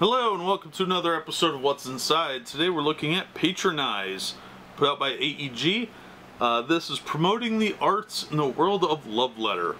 Hello and welcome to another episode of What's Inside. Today we're looking at Patronize, put out by AEG. This is promoting the arts in the world of love letter.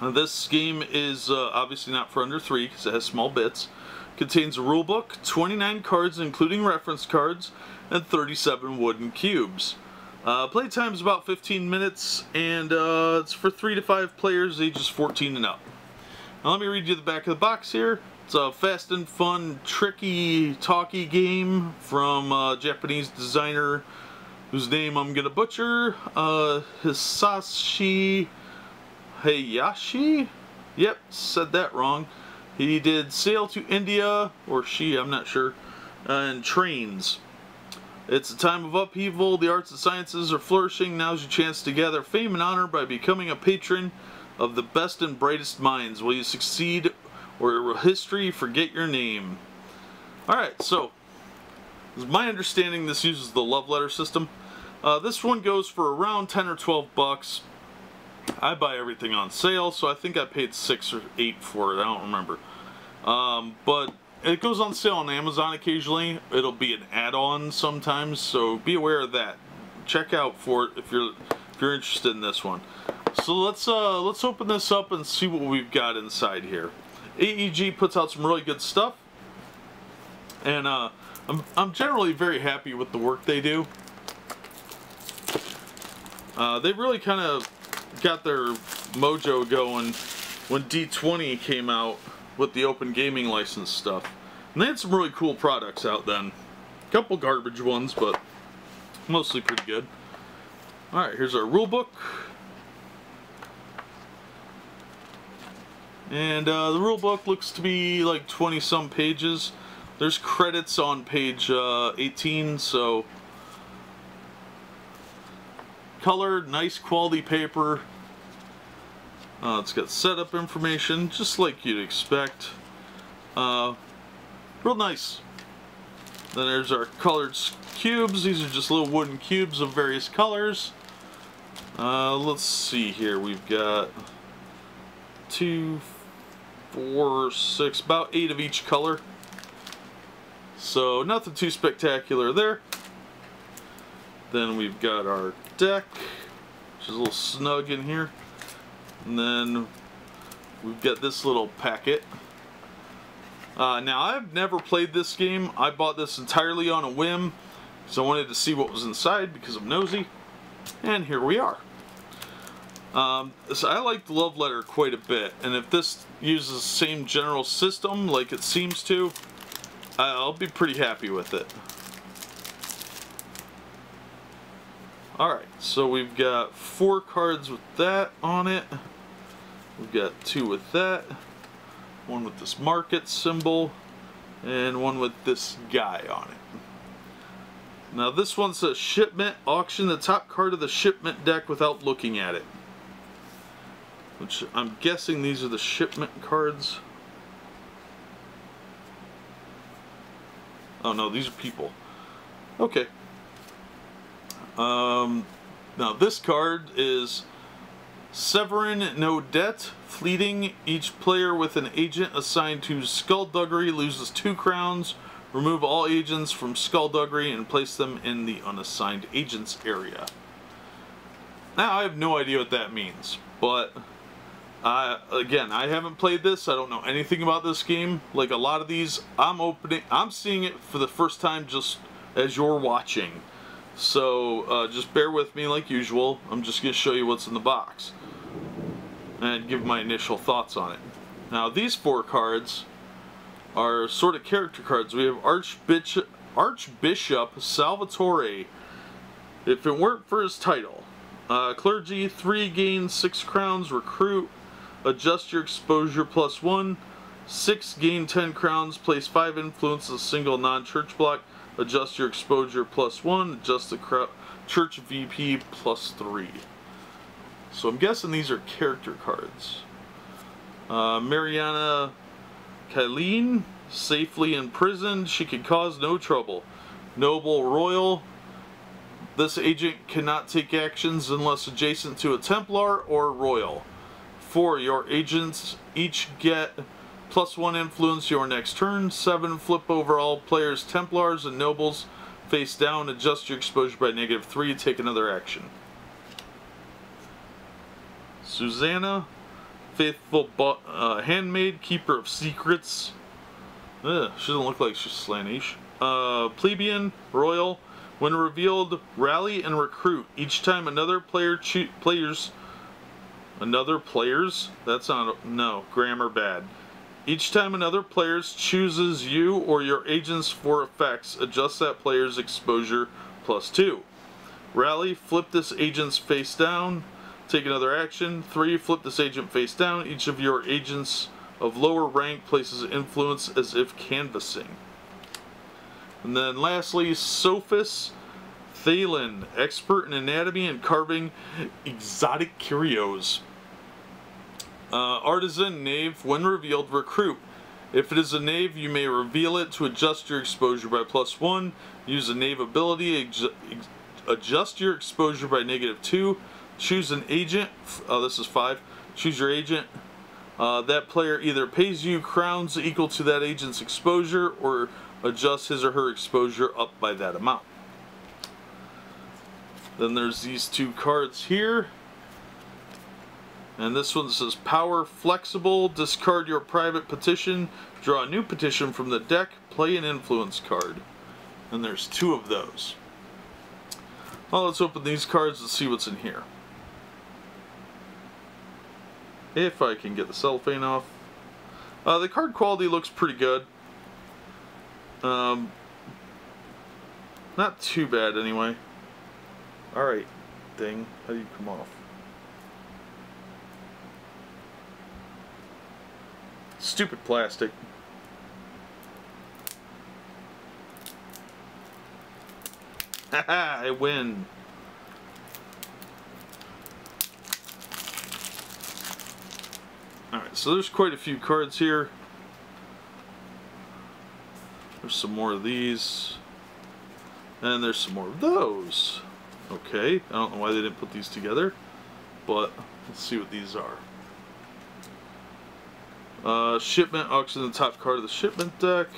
This game is obviously not for under 3 because it has small bits. Contains a rulebook, 29 cards including reference cards, and 37 wooden cubes. Playtime is about 15 minutes and it's for 3 to 5 players ages 14 and up. Now let me read you the back of the box here. It's a fast and fun, tricky, talky game from a Japanese designer whose name I'm gonna butcher. Hisashi Hayashi? Yep, said that wrong. He did Sail to India, or she, I'm not sure, and Trains. It's a time of upheaval. The arts and sciences are flourishing. Now's your chance to gather fame and honor by becoming a patron of the best and brightest minds. Will you succeed, or will history forget your name? Alright, so, it's my understanding this uses the love letter system. This one goes for around 10 or 12 bucks. I buy everything on sale, so I think I paid 6 or 8 for it. I don't remember. But it goes on sale on Amazon occasionally. It'll be an add-on sometimes, so be aware of that. Check out for it if you're interested in this one. So let's open this up and see what we've got inside here. AEG puts out some really good stuff, and I'm generally very happy with the work they do. They really kind of got their mojo going when D20 came out with the open gaming license stuff, and they had some really cool products out then. A couple garbage ones, but mostly pretty good. Alright, here's our rule book. And the rule book looks to be like 20 some pages. There's credits on page 18, so colored, nice quality paper. It's got setup information, just like you'd expect. Real nice. Then there's our colored cubes. These are just little wooden cubes of various colors. Let's see here. We've got 2, 4, 6, about 8 of each color. So nothing too spectacular there. Then we've got our deck, which is a little snug in here. And then we've got this little packet. Now I've never played this game. I bought this entirely on a whim, so I wanted to see what was inside because I'm nosy. And here we are. So I like the love letter quite a bit, and if this uses the same general system like it seems to, I'll be pretty happy with it. Alright, so we've got 4 cards with that on it. We've got 2 with that, 1 with this market symbol, and 1 with this guy on it. Now this one says shipment, auction the top card of the shipment deck without looking at it. Which I'm guessing these are the shipment cards. Oh no, these are people. Okay. Now this card is Severin No Debt. Fleeting. Each player with an agent assigned to Skullduggery loses 2 crowns. Remove all agents from Skullduggery and place them in the unassigned agents area. Now I have no idea what that means, but again, I haven't played this. I don't know anything about this game. Like a lot of these, I'm seeing it for the first time just as you're watching. So just bear with me like usual. I'm just going to show you what's in the box and give my initial thoughts on it. Now these 4 cards are sort of character cards. We have Archbishop Salvatore. If it weren't for his title. Clergy, 3 gain 6 crowns. Recruit, adjust your exposure +1. 6 gain 10 crowns. Place 5 influence a single non-church block. Adjust your exposure +1. Adjust the church VP +3. So I'm guessing these are character cards. Mariana Kylene, safely imprisoned. She can cause no trouble. Noble Royal. This agent cannot take actions unless adjacent to a Templar or Royal. 4. Your agents each get +1 influence your next turn. 7, flip over all players' Templars and Nobles face down. Adjust your exposure by -3. Take another action. Susanna, faithful handmaid, keeper of secrets. Ugh, she doesn't look like she's Slaanesh. Plebeian, royal. When revealed, rally and recruit. Each time another that's not, no, grammar bad. Each time another player chooses you or your agents for effects, adjust that player's exposure +2. Rally, flip this agent's face down. Take another action. 3, flip this agent face down. Each of your agents of lower rank places influence as if canvassing. And then lastly, Sophis Thalen, expert in anatomy and carving exotic curios. Artisan, knave, when revealed, recruit. If it is a knave, you may reveal it to adjust your exposure by +1. Use a knave ability, adjust your exposure by -2. Choose an agent. This is 5. Choose your agent. That player either pays you crowns equal to that agent's exposure or adjusts his or her exposure up by that amount. Then there's these 2 cards here. And this one says Power Flexible. Discard your private petition. Draw a new petition from the deck. Play an influence card. And there's 2 of those. Well, let's open these cards and see what's in here. If I can get the cellophane off. The card quality looks pretty good. Not too bad anyway. Alright, thing. How do you come off? Stupid plastic. Haha, I win. Alright, so there's quite a few cards here. There's some more of these. And there's some more of those. Okay, I don't know why they didn't put these together, but let's see what these are. Shipment, auction, the top card of the shipment deck.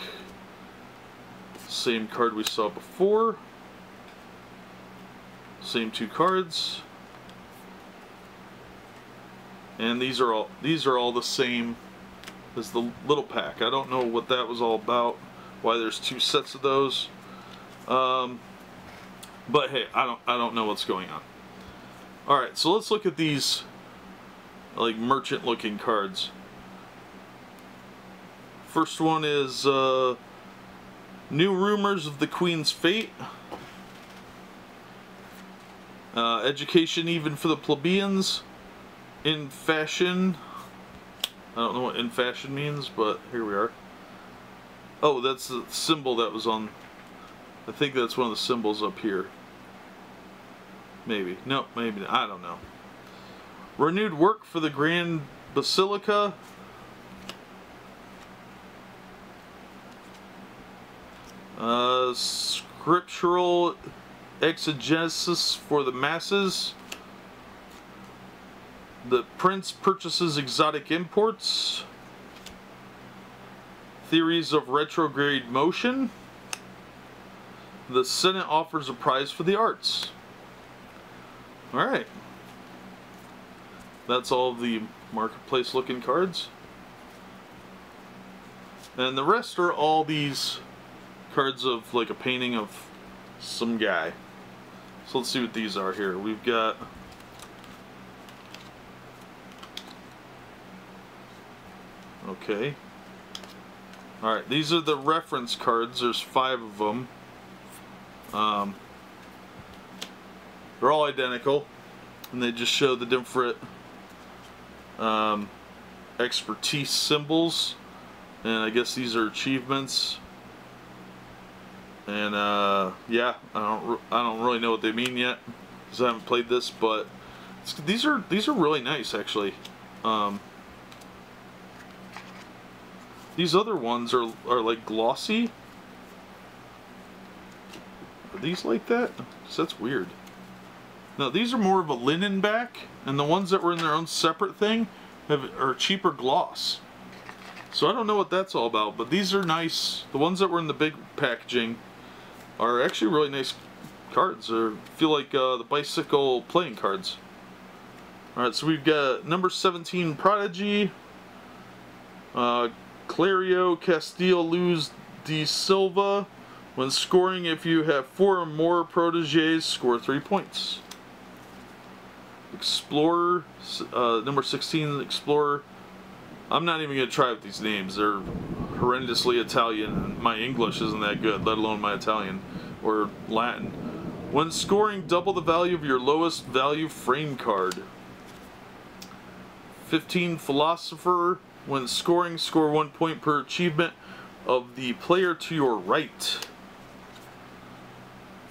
Same card we saw before. Same 2 cards. And these are all the same as the little pack. I don't know what that was all about. Why there's 2 sets of those. But hey, I don't know what's going on. All right, so let's look at these like merchant-looking cards. First one is New Rumors of the Queen's Fate. Education even for the plebeians. In fashion. I don't know what in fashion means, but here we are. Oh, that's the symbol that was on. I think that's one of the symbols up here. Maybe. No, maybe not. I don't know. Renewed work for the Grand Basilica. Scriptural exegesis for the masses. The Prince purchases exotic imports. Theories of retrograde motion. The Senate offers a prize for the arts. Alright. That's all of the marketplace looking cards. And the rest are all these cards of like a painting of some guy. So let's see what these are here. We've got okay. Alright, these are the reference cards. There's 5 of them. They're all identical. And they just show the different expertise symbols. And I guess these are achievements. And yeah, I don't really know what they mean yet because I haven't played this, but these are really nice actually. These other ones are like glossy. Are these like that? So that's weird. No, these are more of a linen back, and the ones that were in their own separate thing are cheaper gloss. So I don't know what that's all about, but these are nice. The ones that were in the big packaging are actually really nice cards. Or feel like the bicycle playing cards. Alright, so we've got number 17 Prodigy, Clario Castillo Luz de Silva. When scoring, if you have 4 or more proteges, score 3 points. Explorer, number 16 Explorer. I'm not even going to try with these names. They're horrendously Italian. My English isn't that good, let alone my Italian or Latin. When scoring, double the value of your lowest value frame card. 15 Philosopher. When scoring, score 1 point per achievement of the player to your right.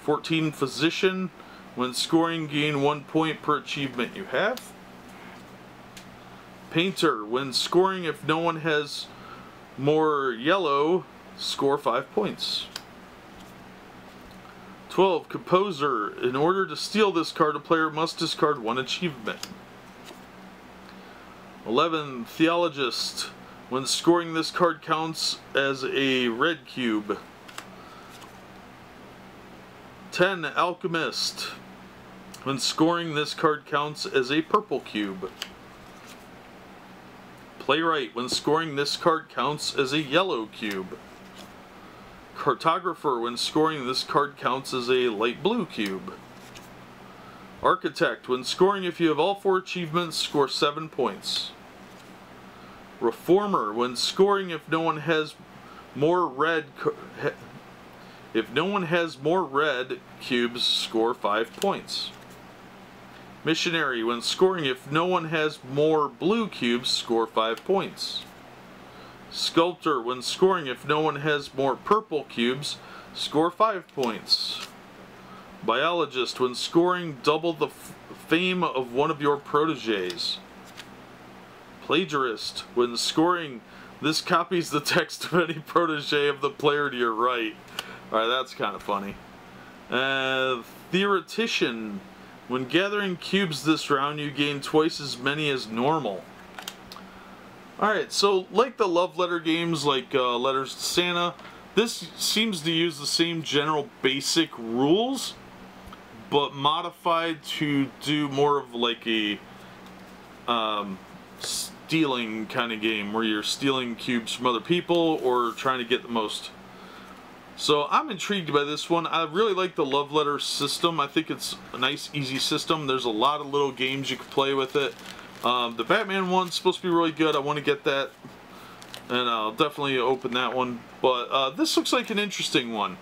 14 Physician. When scoring, gain 1 point per achievement you have. Painter. When scoring, if no one has more yellow, score 5 points. 12 Composer. In order to steal this card, a player must discard 1 achievement. 11 Theologist. When scoring, this card counts as a red cube. 10 Alchemist. When scoring, this card counts as a purple cube. Playwright. When scoring, this card counts as a yellow cube. Cartographer. When scoring, this card counts as a light blue cube. Architect. When scoring, if you have all 4 achievements, score 7 points. Reformer. When scoring, if no one has more red cubes, score 5 points. Missionary. When scoring, if no one has more blue cubes, score 5 points. Sculptor. When scoring, if no one has more purple cubes, score 5 points. Biologist. When scoring, double the fame of one of your proteges. Plagiarist. When scoring, this copies the text of any protege of the player to your right. Alright, that's kind of funny. Theoretician. When gathering cubes this round, you gain twice as many as normal. Alright, so like the love letter games, like Letters to Santa, this seems to use the same general basic rules, but modified to do more of like a stealing kind of game, where you're stealing cubes from other people or trying to get the most. So I'm intrigued by this one. I really like the love letter system. I think it's a nice, easy system. There's a lot of little games you can play with it. The Batman one's supposed to be really good. I want to get that, and I'll definitely open that one. But this looks like an interesting one.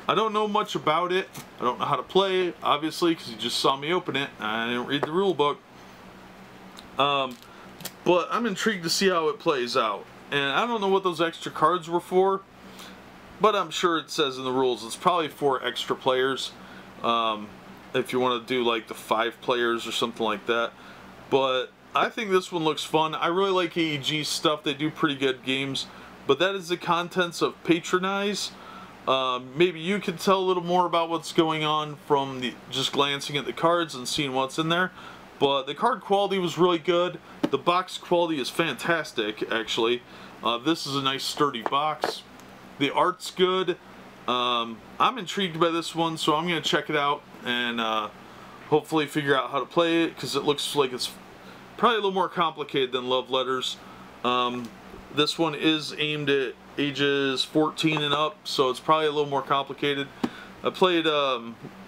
I don't know much about it. I don't know how to play, obviously, because you just saw me open it. I didn't read the rule book. But I'm intrigued to see how it plays out. And I don't know what those extra cards were for, but I'm sure it says in the rules it's probably for extra players. If you want to do like the 5 players or something like that. But I think this one looks fun. I really like AEG stuff. They do pretty good games. But that is the contents of Patronize. Maybe you can tell a little more about what's going on from just glancing at the cards and seeing what's in there. But the card quality was really good. The box quality is fantastic, actually. This is a nice sturdy box. The art's good. I'm intrigued by this one, so I'm going to check it out and hopefully figure out how to play it, because it looks like it's probably a little more complicated than Love Letters. This one is aimed at ages 14 and up, so it's probably a little more complicated. I played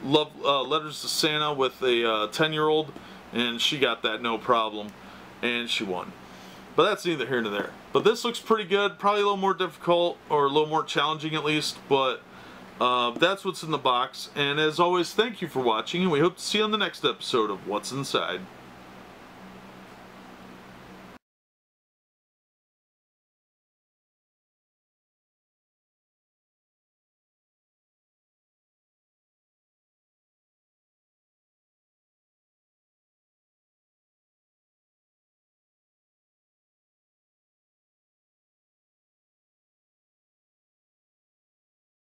Letters to Santa with a 10-year-old, and she got that no problem, and she won. But that's neither here nor there. But this looks pretty good, probably a little more difficult, or a little more challenging at least, but that's what's in the box. And as always, thank you for watching, and we hope to see you on the next episode of What's Inside.